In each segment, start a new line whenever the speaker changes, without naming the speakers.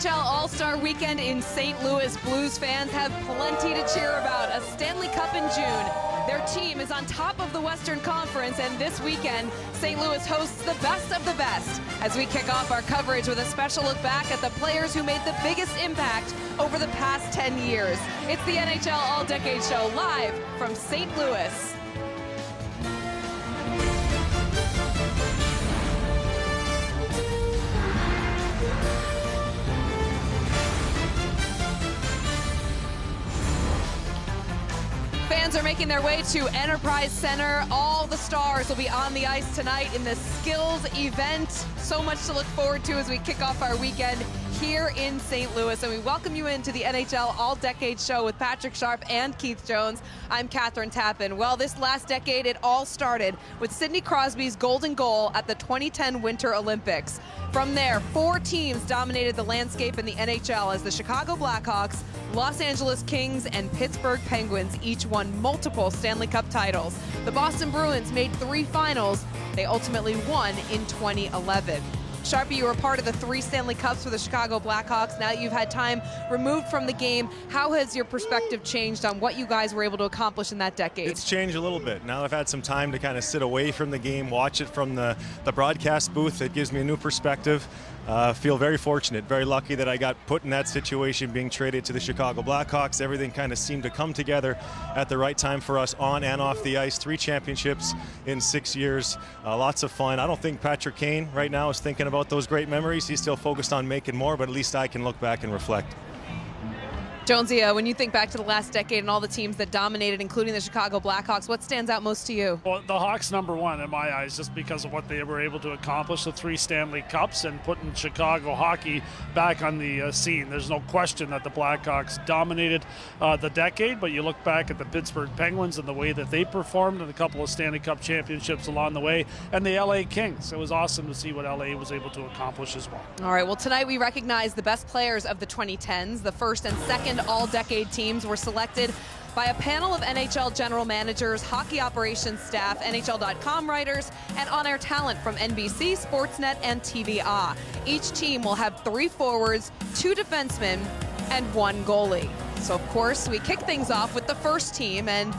NHL All-Star Weekend in St. Louis. Blues fans have plenty to cheer about. A Stanley Cup in June. Their team is on top of the Western Conference, and this weekend, St. Louis hosts the best of the best as we kick off our coverage with a special look back at the players who made the biggest impact over the past 10 years. It's the NHL All-Decade Show live from St. Louis. Fans are making their way to Enterprise Center. All the stars will be on the ice tonight in the skills event. So much to look forward to as we kick off our weekend here in St. Louis. And we welcome you into the NHL All-Decade Show with Patrick Sharp and Keith Jones. I'm Catherine Tappan. Well, this last decade, it all started with Sidney Crosby's golden goal at the 2010 Winter Olympics. From there, 4 teams dominated the landscape in the NHL as the Chicago Blackhawks, Los Angeles Kings, and Pittsburgh Penguins each won multiple Stanley Cup titles. The Boston Bruins made 3 finals. They ultimately won in 2011. Sharpie, you were part of the 3 Stanley Cups for the Chicago Blackhawks. Now that you've had time removed from the game, how has your perspective changed on what you guys were able to accomplish in that decade?
It's changed a little bit. Now I've had some time to kind of sit away from the game, watch it from the broadcast booth. It gives me a new perspective. Feel very fortunate, very lucky that I got put in that situation, being traded to the Chicago Blackhawks. Everything kind of seemed to come together at the right time for us on and off the ice. 3 championships in 6 years. Lots of fun. I don't think Patrick Kane right now is thinking about those great memories. He's still focused on making more, but at least I can look back and reflect.
Jonesy, when you think back to the last decade and all the teams that dominated, including the Chicago Blackhawks, what stands out most to you?
Well, the Hawks #1 in my eyes, just because of what they were able to accomplish, the 3 Stanley Cups and putting Chicago hockey back on the scene. There's no question that the Blackhawks dominated the decade, but you look back at the Pittsburgh Penguins and the way that they performed and a couple of Stanley Cup championships along the way, and the LA Kings. It was awesome to see what LA was able to accomplish as well.
All right, well, tonight we recognize the best players of the 2010s. The first and second all-decade teams were selected by a panel of NHL general managers, hockey operations staff, NHL.com writers, and on-air talent from NBC, Sportsnet, and TVA. Each team will have 3 forwards, 2 defensemen, and 1 goalie. So, of course, we kick things off with the first team, and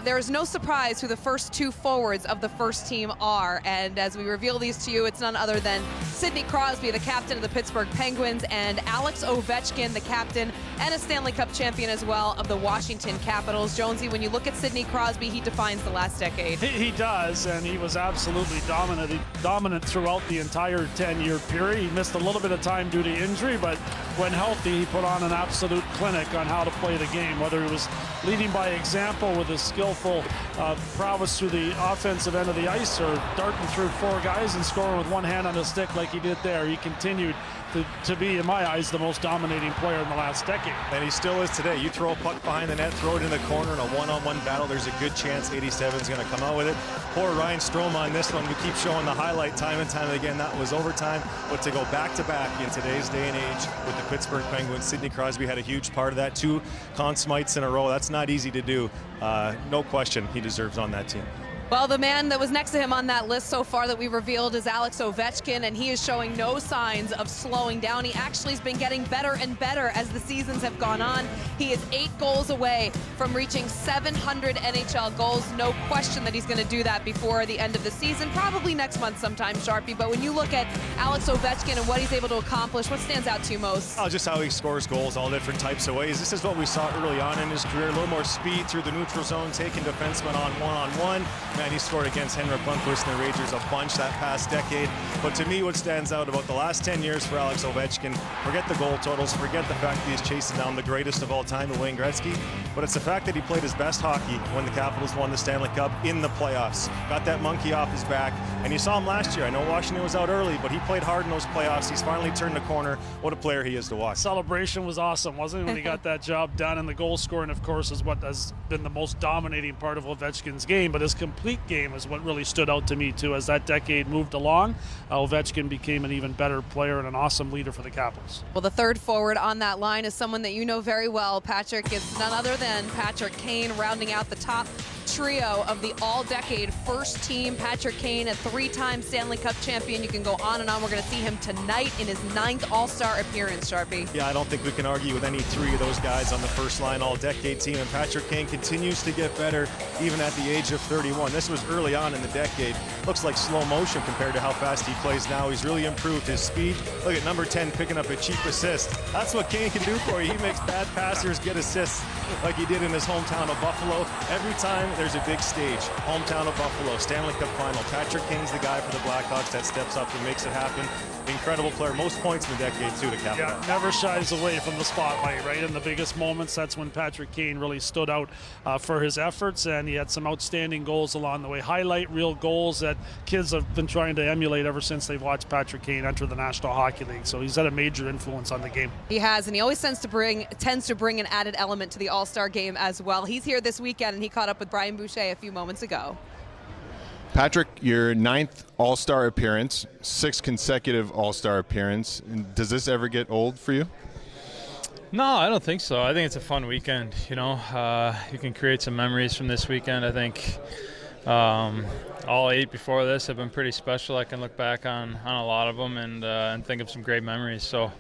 there is no surprise who the first 2 forwards of the first team are. And as we reveal these to you, it's none other than Sidney Crosby, the captain of the Pittsburgh Penguins, and Alex Ovechkin, the captain and a Stanley Cup champion as well of the Washington Capitals. Jonesy, when you look at Sidney Crosby, he defines the last decade.
He does, and he was absolutely dominant throughout the entire 10-year period. He missed a little bit of time due to injury, but when healthy, he put on an absolute clinic on how to play the game, whether he was leading by example with his skillful prowess through the offensive end of the ice, or darting through 4 guys and scoring with 1 hand on the stick like he did there. He continued to be, in my eyes, the most dominating player in the last decade.
And he still is today. You throw a puck behind the net, throw it in the corner in a one-on-one battle, there's a good chance 87 is going to come out with it. Poor Ryan Strome on this one. We keep showing the highlight time and time again. That was overtime. But to go back-to-back in today's day and age with the Pittsburgh Penguins, Sidney Crosby had a huge part of that. 2 Conn Smites in a row. That's not easy to do. No question he deserves on that team.
Well, the man that was next to him on that list so far that we revealed is Alex Ovechkin, and he is showing no signs of slowing down. He actually has been getting better and better as the seasons have gone on. He is 8 goals away from reaching 700 NHL goals. No question that he's going to do that before the end of the season, probably next month sometime, Sharpie. But when you look at Alex Ovechkin and what he's able to accomplish, what stands out to you most?
Just how he scores goals all different types of ways. This is what we saw early on in his career. A little more speed through the neutral zone, taking defensemen on one-on-one. Man, he scored against Henrik Lundqvist and the Rangers a bunch that past decade. But to me, what stands out about the last 10 years for Alex Ovechkin, forget the goal totals, forget the fact that he's chasing down the greatest of all time, Wayne Gretzky, but it's the fact that he played his best hockey when the Capitals won the Stanley Cup in the playoffs. Got that monkey off his back, and you saw him last year. I know Washington was out early, but he played hard in those playoffs. He's finally turned the corner. What a player he is to watch.
Celebration was awesome, wasn't it, when he got that job done? And the goal scoring, of course, is what has been the most dominating part of Ovechkin's game, but his complete game is what really stood out to me, too. As that decade moved along, Ovechkin became an even better player and an awesome leader for the Capitals.
Well, the third forward on that line is someone that you know very well, Patrick. It's none other than Patrick Kane, rounding out the top trio of the all-decade first team. Patrick Kane, a 3-time Stanley Cup champion. You can go on and on. We're going to see him tonight in his 9th All-Star appearance, Sharpie.
Yeah, I don't think we can argue with any 3 of those guys on the first line all-decade team. And Patrick Kane continues to get better even at the age of 31. This was early on in the decade. Looks like slow motion compared to how fast he plays now. He's really improved his speed. Look at number 10 picking up a cheap assist. That's what Kane can do for you. He makes bad passers get assists like he did in his hometown of Buffalo. Every time there's a big stage, hometown of Buffalo, Stanley Cup final, Patrick Kane's the guy for the Blackhawks that steps up and makes it happen. Incredible player, most points in the decade too to cap it off.
Never shies away from the spotlight, right? In the biggest moments, that's when Patrick Kane really stood out for his efforts, and he had some outstanding goals along the way. Highlight real goals that kids have been trying to emulate ever since they've watched Patrick Kane enter the National Hockey League. So he's had a major influence on the game.
He has, and he always tends to bring an added element to the All-Star game as well. He's here this weekend, and he caught up with Brian Boucher a few moments ago.
Patrick, your 9th All-Star appearance, 6th consecutive All-Star appearance. Does this ever get old for you?
No, I don't think so. I think it's a fun weekend. You know, you can create some memories from this weekend. I think all 8 before this have been pretty special. I can look back on a lot of them and think of some great memories. So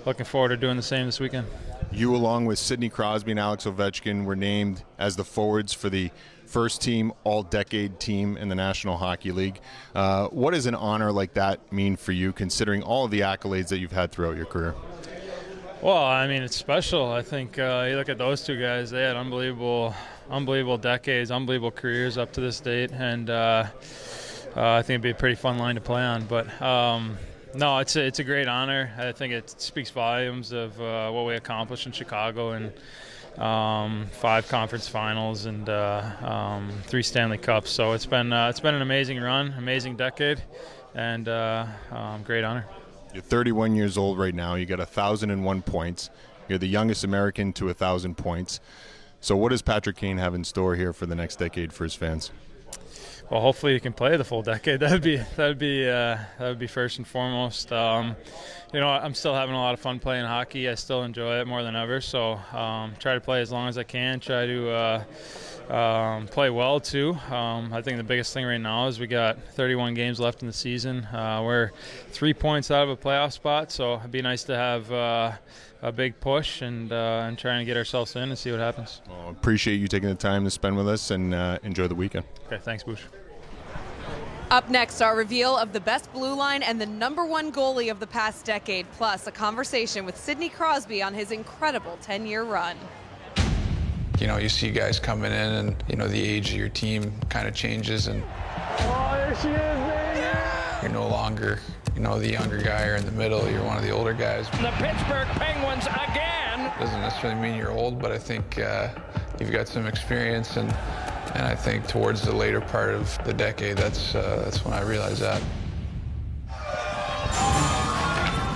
looking forward to doing the same this weekend.
You, along with Sidney Crosby and Alex Ovechkin, were named as the forwards for the first team all-decade team in the National Hockey League. What does an honor like that mean for you, considering all of the accolades that you've had throughout your career?
Well, I mean, it's special. I think you look at those 2 guys, they had unbelievable decades, unbelievable careers up to this date, and I think it'd be a pretty fun line to play on. But no, it's a great honor. I think it speaks volumes of what we accomplished in Chicago, and 5 conference finals and 3 Stanley Cups. So it's been an amazing run, amazing decade, and great honor.
You're 31 years old right now. You got 1,001 points. You're the youngest American to 1,000 points. So what does Patrick Kane have in store here for the next decade for his fans?
Well, hopefully he can play the full decade. That would be first and foremost. You know, I'm still having a lot of fun playing hockey. I still enjoy it more than ever. So try to play as long as I can. Try to play well too. I think the biggest thing right now is we got 31 games left in the season. We're 3 points out of a playoff spot. So it'd be nice to have a big push and trying to get ourselves in and see what happens.
Well, appreciate you taking the time to spend with us, and enjoy the weekend.
Okay, thanks, Bush.
Up next, our reveal of the best blue line and the #1 goalie of the past decade, plus a conversation with Sidney Crosby on his incredible 10-year run.
You know, you see guys coming in and, you know, the age of your team kind of changes, and
there she is, baby!
You're no longer, you know, the younger guy or in the middle. You're one of the older guys.
The Pittsburgh Penguins again!
Doesn't necessarily mean you're old, but I think you've got some experience, and I think towards the later part of the decade, that's when I realized that.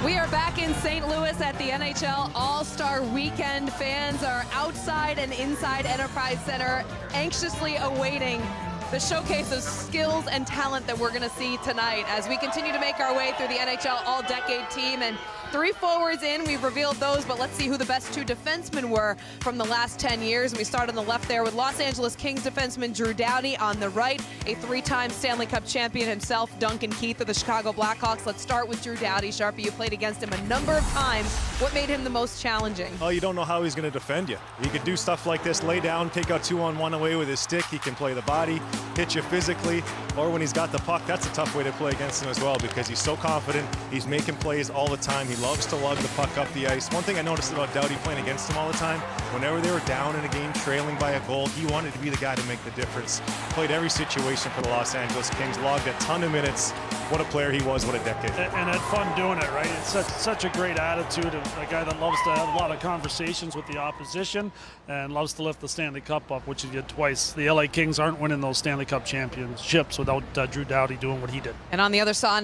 We are back in St. Louis at the NHL All-Star Weekend. Fans are outside and inside Enterprise Center, anxiously awaiting the showcase of skills and talent that we're going to see tonight as we continue to make our way through the NHL All-Decade Team. And 3 forwards in, we've revealed those, but let's see who the best 2 defensemen were from the last 10 years. And we start on the left there with Los Angeles Kings defenseman Drew Doughty. On the right, a 3-time Stanley Cup champion himself, Duncan Keith of the Chicago Blackhawks. Let's start with Drew Doughty. Sharpie, you played against him a number of times. What made him the most challenging?
Oh, you don't know how he's going to defend you. He could do stuff like this, lay down, take out 2-on-1 away with his stick. He can play the body, hit you physically, or when he's got the puck, that's a tough way to play against him as well because he's so confident. He's making plays all the time. He loves to lug the puck up the ice. One thing I noticed about Doughty playing against him all the time, whenever they were down in a game, trailing by a goal, he wanted to be the guy to make the difference. Played every situation for the Los Angeles Kings, logged a ton of minutes. What a player he was, what a decade.
And had fun doing it, right? It's such a great attitude of a guy that loves to have a lot of conversations with the opposition and loves to lift the Stanley Cup up, which he did twice. The LA Kings aren't winning those Stanley Cup championships without Drew Doughty doing what he did.
And on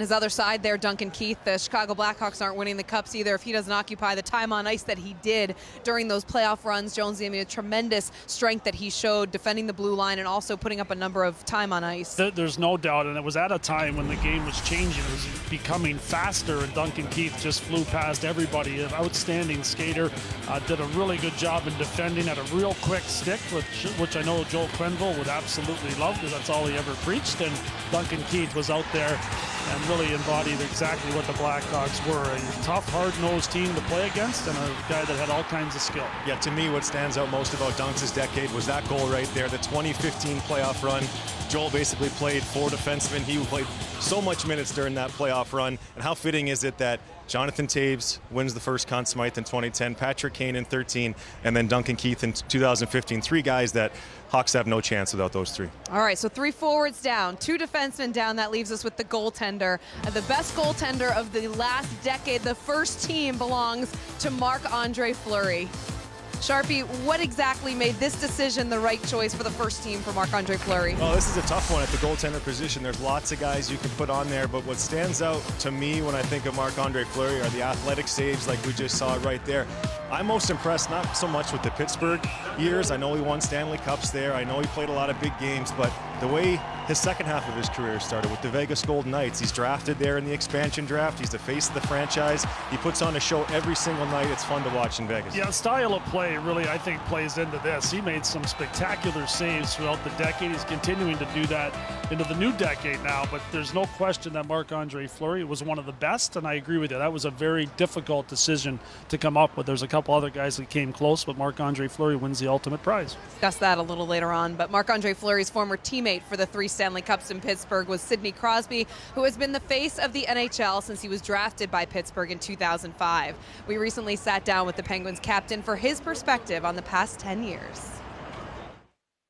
his other side there, Duncan Keith, the Chicago Blackhawks aren't winning the Cups either if he doesn't occupy the time on ice that he did during those playoff runs. Jonesy, I mean, a tremendous strength that he showed defending the blue line and also putting up a number of time on ice.
There's no doubt, and it was at a time when the game was changing. It was becoming faster, and Duncan Keith just flew past everybody. outstanding skater. Did a really good job in defending at a real quick stick, which I know Joel Quenneville would absolutely love because that's all he ever preached. And Duncan was out there and really embodied exactly what the Blackhawks were. A tough, hard-nosed team to play against and a guy that had all kinds of skill.
Yeah, to me, what stands out most about Duncan's decade was that goal right there, the 2015 playoff run. Joel basically played 4 defensemen. He played so much minutes during that playoff run. And how fitting is it that Jonathan Toews wins the first Conn Smythe in 2010, Patrick Kane in 13, and then Duncan Keith in 2015. 3 guys that Hawks have no chance without those 3.
All right, so 3 forwards down, 2 defensemen down. That leaves us with the goaltender. The best goaltender of the last decade. The first team belongs to Marc-Andre Fleury. Sharpie, what exactly made this decision the right choice for the first team for Marc-Andre Fleury?
Oh, this is a tough one at the goaltender position. There's lots of guys you can put on there, but what stands out to me when I think of Marc-Andre Fleury are the athletic saves like we just saw right there. I'm most impressed not so much with the Pittsburgh years. I know he won Stanley Cups there. I know he played a lot of big games, but the way his second half of his career started with the Vegas Golden Knights. He's drafted there in the expansion draft. He's the face of the franchise. He puts on a show every single night. It's fun to watch in Vegas.
Yeah, style of play really, I think, plays into this. He made some spectacular saves throughout the decade. He's continuing to do that into the new decade now, but there's no question that Marc-Andre Fleury was one of the best, and I agree with you. That was a very difficult decision to come up with. There's a couple other guys that came close, but Marc-Andre Fleury wins the ultimate prize.
Discuss that a little later on, but Marc-Andre Fleury's former teammate for the 3 Stanley Cups in Pittsburgh was Sidney Crosby, who has been the face of the NHL since he was drafted by Pittsburgh in 2005. We recently sat down with the Penguins captain for his perspective on the past 10 years.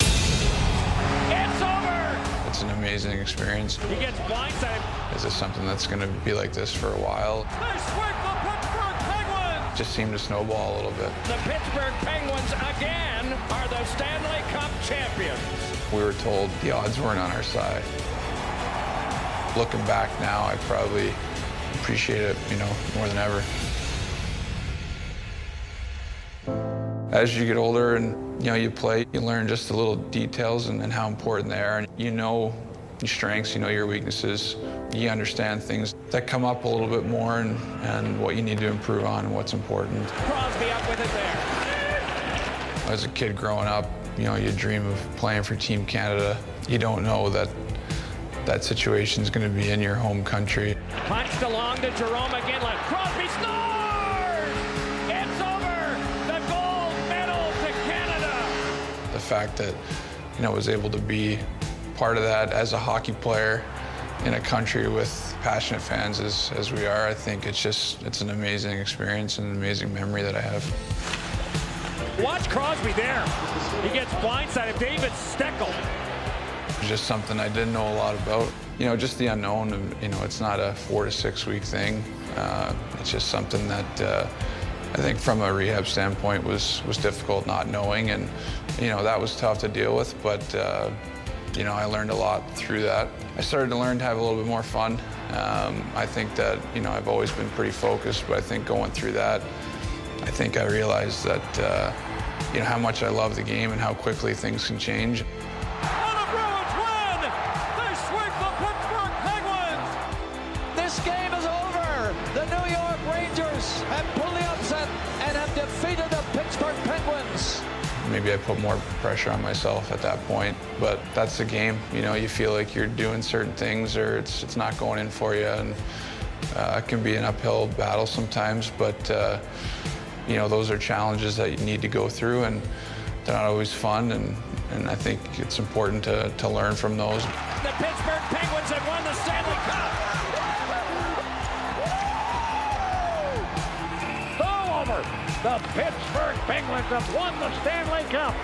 It's over!
It's an amazing experience.
He gets blindsided.
Is this something that's going to be like this for a while?
They sweep the Pittsburgh Penguins!
Just seemed to snowball a little bit.
The Pittsburgh Penguins again are the Stanley Cup champions.
We were told the odds weren't on our side. Looking back now, I probably appreciate it, more than ever. As you get older and you play, you learn just the little details and how important they are. And you know your strengths, you know your weaknesses. You understand things that come up a little bit more and what you need to improve on and what's important.
Crosby up with it there.
As a kid growing up, you dream of playing for Team Canada. You don't know that situation is going to be in your home country.
Punched along to Jerome again. Crosby scores! It's over! The gold medal to Canada!
The fact that, I was able to be part of that as a hockey player in a country with passionate fans as we are, I think it's an amazing experience and an amazing memory that I have.
Watch Crosby there. He gets blindsided. David Steckel.
Just something I didn't know a lot about. Just the unknown. It's not a 4 to 6 week thing. It's just something that I think from a rehab standpoint was difficult not knowing, and that was tough to deal with. But I learned a lot through that. I started to learn to have a little bit more fun. I think that I've always been pretty focused, but I think going through that, I think I realized that how much I love the game and how quickly things can change.
And the Bruins win! They sweep the Pittsburgh Penguins! This game is over! The New York Rangers have pulled the upset and have defeated the Pittsburgh Penguins.
Maybe I put more pressure on myself at that point, but that's the game. You feel like you're doing certain things or it's not going in for you, and it can be an uphill battle sometimes, but those are challenges that you need to go through, and they're not always fun, and I think it's important to learn from those.
The Pittsburgh Penguins have won the Stanley Cup. Over. The Pittsburgh Penguins have won the Stanley Cup.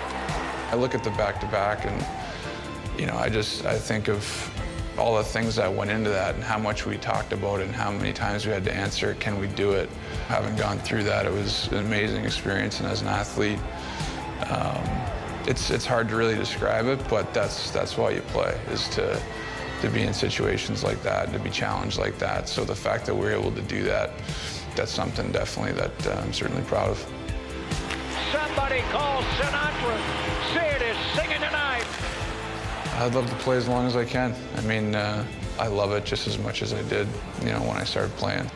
I look at the back-to-back, and I think of all the things that went into that and how much we talked about it and how many times we had to answer, can we do it? Having gone through that, it was an amazing experience, and as an athlete, it's hard to really describe it, but that's why you play, is to be in situations like that, to be challenged like that. So the fact that we're able to do that, that's something definitely that I'm certainly proud of.
Somebody call Sinatra. Sid is singing tonight.
I'd love to play as long as I can. I love it just as much as I did, when I started playing.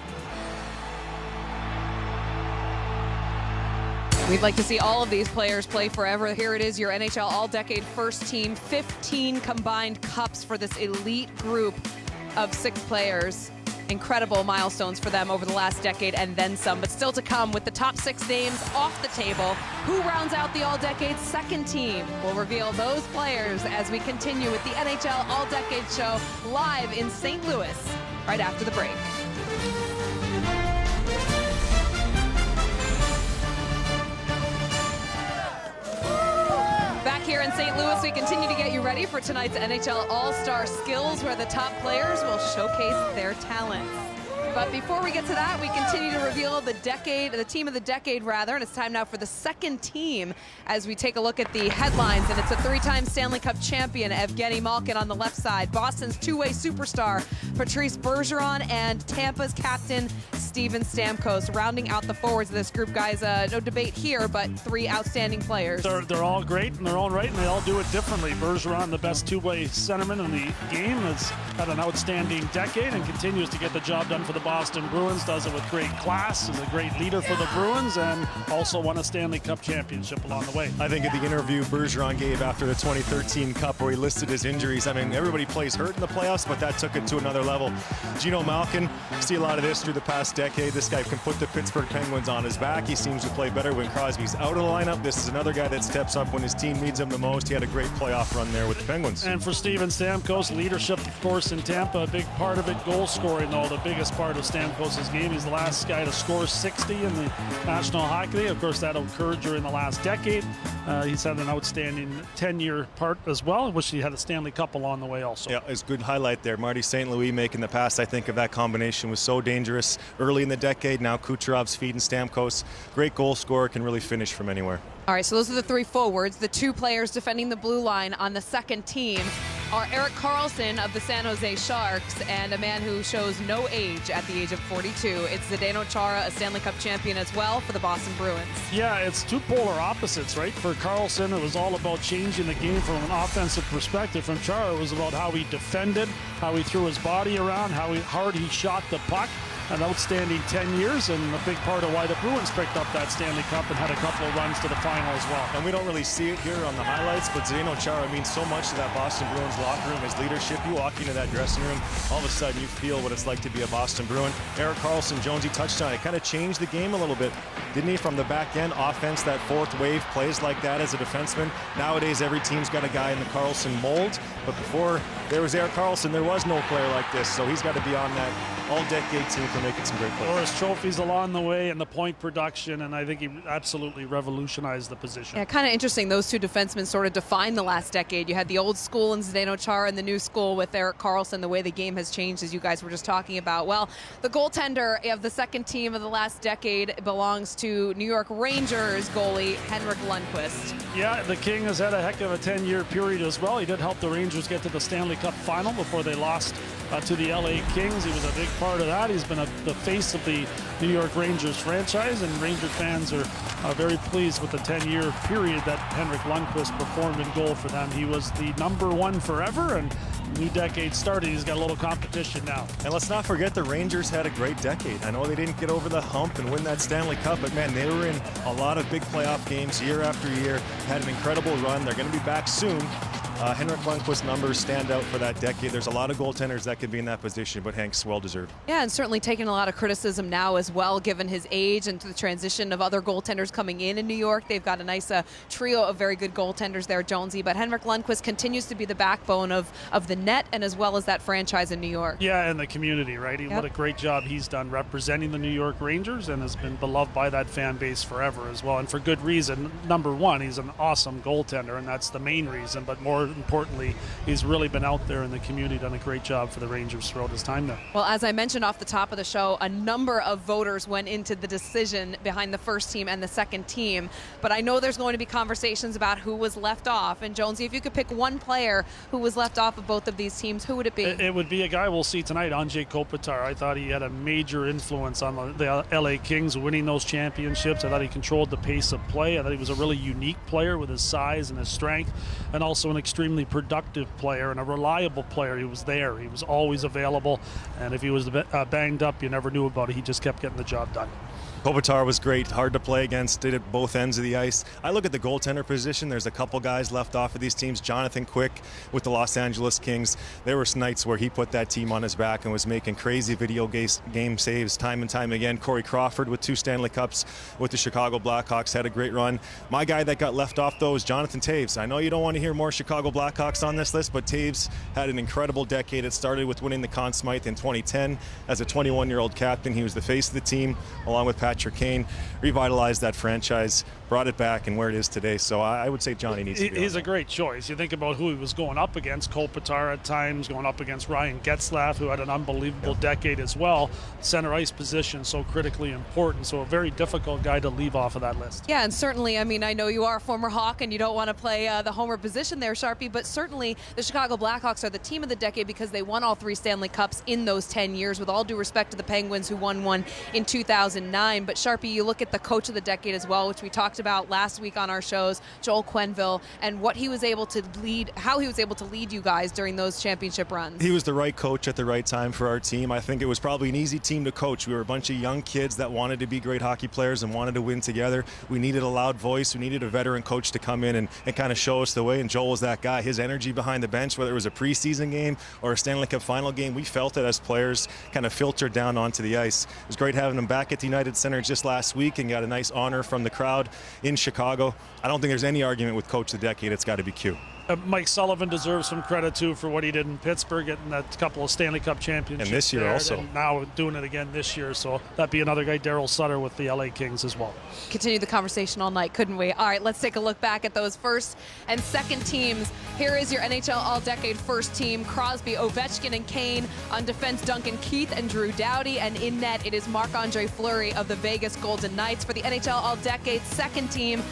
We'd like to see all of these players play forever. Here it is, your NHL All-Decade First Team. 15 combined cups for this elite group of 6 players. Incredible milestones for them over the last decade and then some, but still to come with the top 6 names off the table. Who rounds out the All-Decade second team? We'll reveal those players as we continue with the NHL All-Decade Show live in St. Louis right after the break. Back here in St. Louis, we continue to get you ready for tonight's NHL All-Star Skills, where the top players will showcase their talents. But before we get to that, we continue to reveal the team of the decade, and it's time now for the second team as we take a look at the headlines. And it's a 3-time Stanley Cup champion, Evgeny Malkin, on the left side, Boston's two-way superstar, Patrice Bergeron, and Tampa's captain, Steven Stamkos, rounding out the forwards of this group. Guys, no debate here, but 3 outstanding players.
They're all great in their own right, and they all do it differently. Bergeron, the best two-way centerman in the game, has had an outstanding decade and continues to get the job done for the Boston Bruins, does it with great class, is a great leader for the Bruins, and also won a Stanley Cup championship along the way.
I think at the interview Bergeron gave after the 2013 Cup, where he listed his injuries, I mean, everybody plays hurt in the playoffs, but that took it to another level. Gino Malkin, see a lot of this through the past decade. This guy can put the Pittsburgh Penguins on his back. He seems to play better when Crosby's out of the lineup. This is another guy that steps up when his team needs him the most. He had a great playoff run there with the Penguins.
And for Steven Stamkos, leadership, of course, in Tampa, a big part of it. Goal scoring, though, the biggest part of Stamkos' game. He's the last guy to score 60 in the National Hockey League. Of course, that occurred during the last decade. He's had an outstanding 10-year part as well, which he had a Stanley Cup along the way also.
Yeah, it's a good highlight there. Marty St. Louis making the pass. I think of that combination was so dangerous early in the decade. Now Kucherov's feeding Stamkos. Great goal scorer, can really finish from anywhere.
All right, so those are the 3 forwards. The 2 players defending the blue line on the second team are Erik Karlsson of the San Jose Sharks and a man who shows no age at the age of 42. It's Zdeno Chara, a Stanley Cup champion as well for the Boston Bruins.
Yeah, it's 2 polar opposites, right? For Karlsson, it was all about changing the game from an offensive perspective. From Chara, it was about how he defended, how he threw his body around, how hard he shot the puck. An outstanding 10 years and a big part of why the Bruins picked up that Stanley Cup and had a couple of runs to the final as well.
And we don't really see it here on the highlights, but Zdeno Chara means so much to that Boston Bruins locker room, his leadership. You walk into that dressing room, all of a sudden you feel what it's like to be a Boston Bruin. Erik Karlsson, Jonesy touched on it, kind of changed the game a little bit, didn't he? From the back end, offense, that fourth wave, plays like that as a defenseman. Nowadays, every team's got a guy in the Karlsson mold, but before there was Erik Karlsson, there was no player like this, so he's got to be on that all-decade team for making some great plays.
Or his trophies along the way and the point production, and I think he absolutely revolutionized the position.
Yeah, kind of interesting. Those 2 defensemen sort of defined the last decade. You had the old school in Zdeno Chara and the new school with Erik Karlsson, the way the game has changed, as you guys were just talking about. Well, the goaltender of the second team of the last decade belongs to New York Rangers goalie Henrik Lundqvist.
Yeah, the King has had a heck of a 10-year period as well. He did help the Rangers get to the Stanley Cup final before they lost to the LA Kings. He was a big part of that. He's been the face of the New York Rangers franchise, and Ranger fans are very pleased with the 10-year period that Henrik Lundqvist performed in goal for them. He was the #1 forever, and new decade started. He's got a little competition now.
And let's not forget the Rangers had a great decade. I know they didn't get over the hump and win that Stanley Cup, but man, they were in a lot of big playoff games year after year, had an incredible run. They're going to be back soon. Henrik Lundqvist's numbers stand out for that decade. There's a lot of goaltenders that could be in that position, but Hank's well-deserved.
Yeah, and certainly taking a lot of criticism now as well, given his age and the transition of other goaltenders coming in New York. They've got a nice trio of very good goaltenders there, Jonesy, but Henrik Lundqvist continues to be the backbone of the net and as well as that franchise in New York.
Yeah, and the community, right? What a great job he's done representing the New York Rangers and has been beloved by that fan base forever as well, and for good reason. #1, he's an awesome goaltender, and that's the main reason, but more importantly, he's really been out there in the community, done a great job for the Rangers throughout his time there.
Well, as I mentioned off the top of the show, a number of voters went into the decision behind the first team and the second team, but I know there's going to be conversations about who was left off. And Jonesy, if you could pick one player who was left off of both of these teams, who would it be?
It would be a guy we'll see tonight, Andrzej Kopitar. I thought he had a major influence on the LA Kings winning those championships. I thought he controlled the pace of play. I thought he was a really unique player with his size and his strength, and also an extremely productive player and a reliable player. He was there. He was always available, and if he was banged up, you never knew about it. He just kept getting the job done.
Kopitar was great, hard to play against, did it both ends of the ice. I look at the goaltender position, there's a couple guys left off of these teams. Jonathan Quick with the Los Angeles Kings. There were nights where he put that team on his back and was making crazy video game saves time and time again. Corey Crawford with 2 Stanley Cups with the Chicago Blackhawks had a great run. My guy that got left off though is Jonathan Toews. I know you don't want to hear more Chicago Blackhawks on this list, but Toews had an incredible decade. It started with winning the Conn Smythe in 2010. As a 21-year-old captain, he was the face of the team along with Patrick Kane, revitalized that franchise, brought it back and where it is today. So I would say Johnny needs to be
He's a great choice. You think about who he was going up against, Kopitar at times, going up against Ryan Getzlaf, who had an unbelievable decade as well. Center ice position so critically important, so a very difficult guy to leave off of that list.
Yeah, and certainly, I mean, I know you are a former Hawk and you don't want to play the homer position there, Sharpie, but certainly the Chicago Blackhawks are the team of the decade because they won all 3 Stanley Cups in those 10 years, with all due respect to the Penguins who won one in 2009. But Sharpie, you look at the coach of the decade as well, which we talked about last week on our shows, Joel Quenneville, and what he was able to lead, how he was able to lead you guys during those championship runs.
He was the right coach at the right time for our team. I think it was probably an easy team to coach. We were a bunch of young kids that wanted to be great hockey players and wanted to win together. We needed a loud voice. We needed a veteran coach to come in and kind of show us the way, and Joel was that guy. His energy behind the bench, whether it was a preseason game or a Stanley Cup final game, we felt it as players kind of filtered down onto the ice. It was great having him back at the United Center just last week and got a nice honor from the crowd in Chicago. I don't think there's any argument with Coach of the Decade. It's got to be Q.
Mike Sullivan deserves some credit too for what he did in Pittsburgh, getting that couple of Stanley Cup championships.
And this year
there,
also.
and now doing it again this year. So that'd be another guy, Daryl Sutter with the LA Kings as well.
Continue the conversation all night, couldn't we? All right, let's take a look back at those first and second teams. Here is your NHL All-Decade first team: Crosby, Ovechkin, and Kane. On defense, Duncan, Keith, and Drew Doughty. And in net, it is Marc-Andre Fleury of the Vegas Golden Knights. For the NHL All-Decade second team,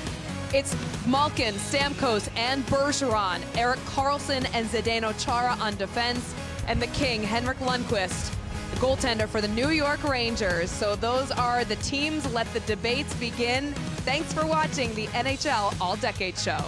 it's Malkin, Stamkos, and Bergeron, Erik Karlsson, and Zdeno Chara on defense, and the King, Henrik Lundqvist, the goaltender for the New York Rangers. So those are the teams. Let the debates begin. Thanks for watching the NHL All-Decade Show.